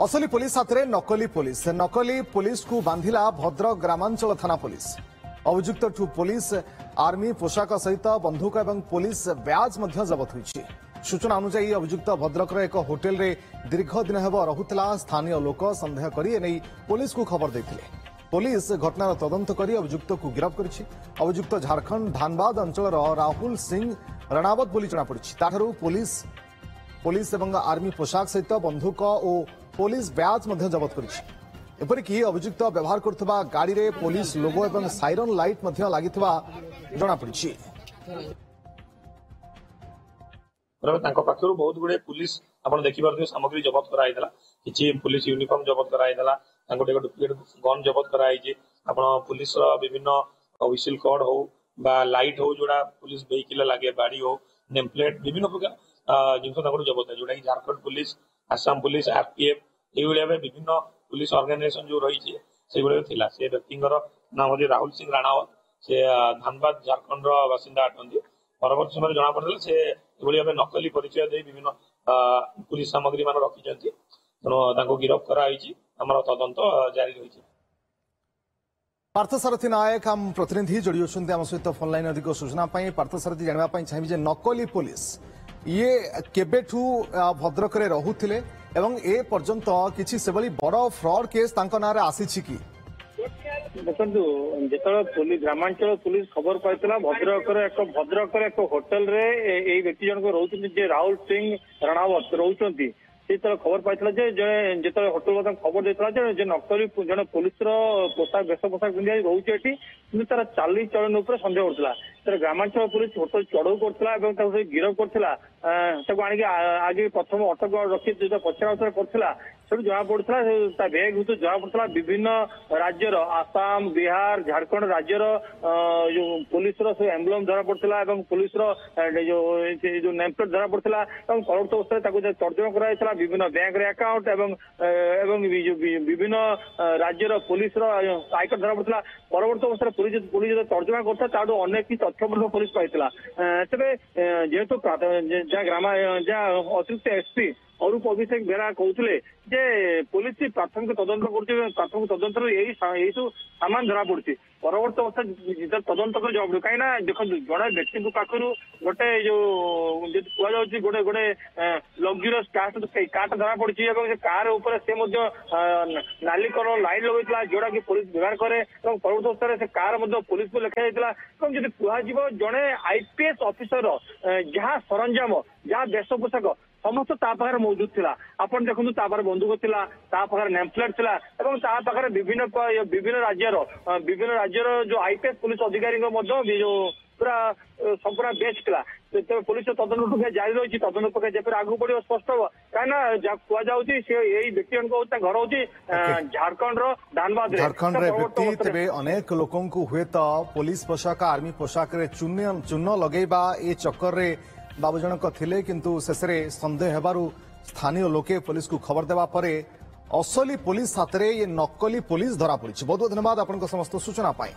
असली पुलिस हाथ में नकली पुलिस को बांधिला भद्रक ग्रामांचल थाना पुलिस। अभियुक्त ठू पुलिस आर्मी पोशाक सहित बंधुक और पुलिस ब्याज जबत होती। सूचना अनुसार अभियुक्त भद्रक एक होटेल रे दीर्घ दिन हेब रहुला। स्थानीय लोक संदेह करी एने पुलिस को खबर देते। पुलिस घटनार तदंत करी अभियुक्त को गिरफ्त करिछि। अभियुक्त झारखंड धानबाद अंचल राहुल सिंह रणावत बोली जनापड़ी। पुलिस एवं आर्मी पोशाक सहित बंधुक और पुलिस ब्याज जबत करपरिक अभियुक्त व्यवहार करुवा गाड़ी रे पुलिस लोगो एवं साइरन लाइट लगी जनापड़ी। बहुत गुड़े पुलिस आप देखिए सामग्री जबत कराइला। किसी पुलिस यूनिफॉर्म जबत कराइला। डुप्लिकेट गन जबत कराई। पुलिस विभिन्न व्हिसिल कॉर्ड हो बा लाइट हो जोड़ा पुलिस वेहिकल लगे बाड़ी हो नेम प्लेट विभिन्न प्रकार जिन जबत है जोटा Jharkhand police Assam police RPF ये विभिन्न पुलिस ऑर्गेनाइजेशन जो रही से व्यक्ति नाम हूँ राहुल सिंह राणावत। से धानबाद झारखंड बासिंदा अटंती। परवर्त समय जना पड़ा से नकली परिचय दे विभिन्न पुलिस सामग्री मान रखी तेणु गिरफ्त कराई। तदंत जारी रही। पार्थसारथी नायक आम प्रतिनिधि जोड़ी होती आम सहित फोन लाइन अधिक सूचना पार्थसारथी जानवाई चाहिए नकली पुलिस ये केबेठू भद्रक रे रहुथिले एवं ए पर्यंत किछि सेबली बड़ फ्रॉड केस तांको नारे आसीछि कि देखो जो ग्रामांचल पुलिस खबर पाइला भद्रक एक होटेल रे ए व्यक्ति जन को रोचुंती राहुल सिंह रणावत रोचुंती से खबर पाइला जो होटेल खबर देता नकली जन पुलिस पोशाक वेश पोशाक पिंधि रोचे कि तार चाली चलन उपर सन्देह होता। तर ग्रामांचल पुलिस होटेल चढ़ऊ कर गिरफ कर आगे प्रथम अटक रखी पचरा करता सब जना पड़ा बैग भूत जना पड़ा विभिन्न राज्यर आसाम बिहार झारखंड राज्यर जो पुलिस एम्बुलेंस धरा पड़ा पुलिस जो नेम प्लेट धरा पड़ा परवर्त अवस्था तर्जमा कराई विभिन्न बैंक अकाउंट एवं विभिन्न राज्यर पुलिस आयकर धरा पड़ा। परवर्त अवस्था पुलिस तर्जमा करता अनेक कि तथ्य पुलिस पाइला। तेरे जेहेतु ग्राम जहाँ अतिरिक्त एसपी अरूप अभिषेक बेरा कहते जे पुलिस प्राथमिक तदंत प्राथमिक तदंत यही सब सामान धरा पड़ी। परवर्त अवस्था तदंत कर जवाब कहीं देखो जड़े व्यक्ति पाखर गोटे जो कहुच्छी गोटे गोटे लग्जरियस कार धरा पड़ी और कार उपर से नाली कलर लाइट लगे जोड़ा कि पुलिस व्यवहार करे। परवर्त अवस्था से कार पुलिस को लिखा जाता कह जड़े आईपीएस ऑफिसर जहाँ सरंजाम जहाँ वेश पोशाक समस्त तापाखे मौजूद थिला। आपण देखु तापाखे बंदूक थिला तापाखे नेम प्लेट थिला एवं तापाखे विभिन्न राज्यर जो आईपीएस पुलिस अधिकारी जो पूरा सब पूरा बेच थिला। पुलिस तदंत प्रक्रिया जारी रही। तदंत प्रक्रिया जब आगू बढ़ स्पष्ट हम कहीं कहुच्छी यही व्यक्ति घर हूँ झारखंड झारखंड व्यक्ति तेरे अनेक लोक हुए तो पुलिस पोशाक आर्मी पोशाक चूर्ण लगेबा ये चक्कर रे बाबू जनक थिले किंतु शेषे सन्देह हेबारु स्थानीय लोके पुलिस को खबर देवा परे असली पुलिस हाथ में ये नकली पुलिस धरा पड़ी। बहुत बहुत धन्यवाद आपन समस्त सूचना पाई।